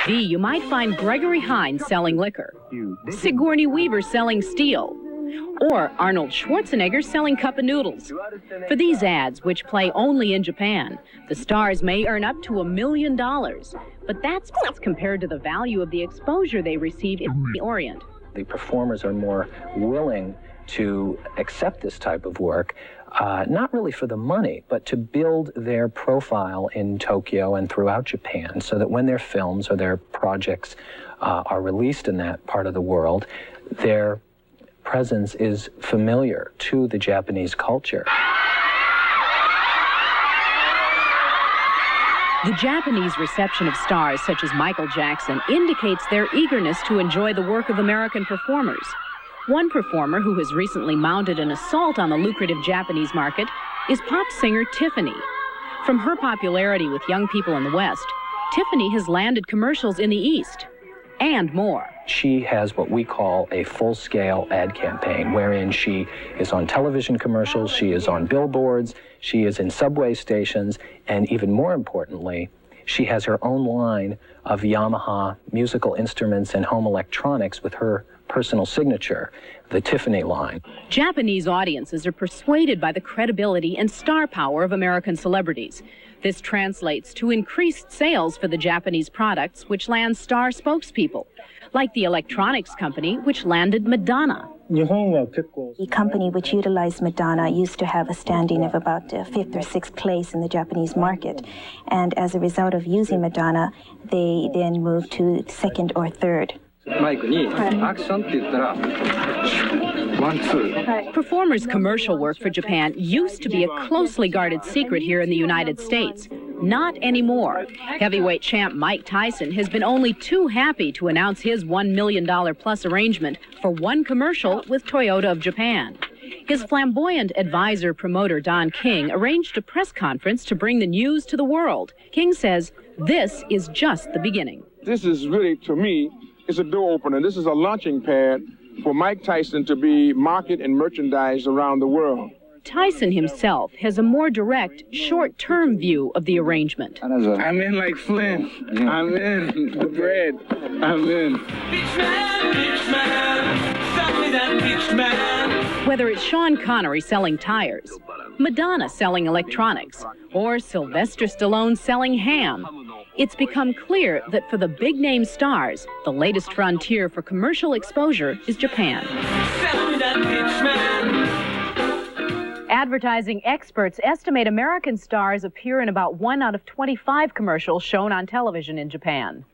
TV, you might find Gregory Hines selling liquor, Sigourney Weaver selling steel, or Arnold Schwarzenegger selling cup of noodles. For these ads, which play only in Japan, the stars may earn up to $1 million, but that's compared to the value of the exposure they receive in the Orient. The performers are more willing to accept this type of work, not really for the money, but to build their profile in Tokyo and throughout Japan, so that when their films or their projects are released in that part of the world, their presence is familiar to the Japanese culture. The Japanese reception of stars such as Michael Jackson indicates their eagerness to enjoy the work of American performers. One performer who has recently mounted an assault on the lucrative Japanese market is pop singer Tiffany. From her popularity with young people in the West, Tiffany has landed commercials in the East, and more. She has what we call a full-scale ad campaign, wherein she is on television commercials, she is on billboards, she is in subway stations, and even more importantly, she has her own line of Yamaha musical instruments and home electronics with her personal signature, the Tiffany line. Japanese audiences are persuaded by the credibility and star power of American celebrities. This translates to increased sales for the Japanese products, which land star spokespeople, like the electronics company, which landed Madonna. The company which utilized Madonna used to have a standing of about 5th or 6th place in the Japanese market. And as a result of using Madonna, they then moved to 2nd or 3rd. Performers' commercial work for Japan used to be a closely guarded secret here in the United States. Not anymore. Heavyweight champ Mike Tyson has been only too happy to announce his $1 million plus arrangement for one commercial with Toyota of Japan. His flamboyant advisor promoter Don King arranged a press conference to bring the news to the world. King says this is just the beginning. This is really, to me, it's a door opener. This is a launching pad for Mike Tyson to be marketed and merchandised around the world. Tyson himself has a more direct, short-term view of the arrangement. I'm in like Flynn. Yeah. I'm in the bread. I'm in. Beach man, sell me that beach man. Whether it's Sean Connery selling tires, Madonna selling electronics, or Sylvester Stallone selling ham, it's become clear that for the big-name stars, the latest frontier for commercial exposure is Japan. Sell me that beach man. Advertising experts estimate American stars appear in about 1 out of 25 commercials shown on television in Japan.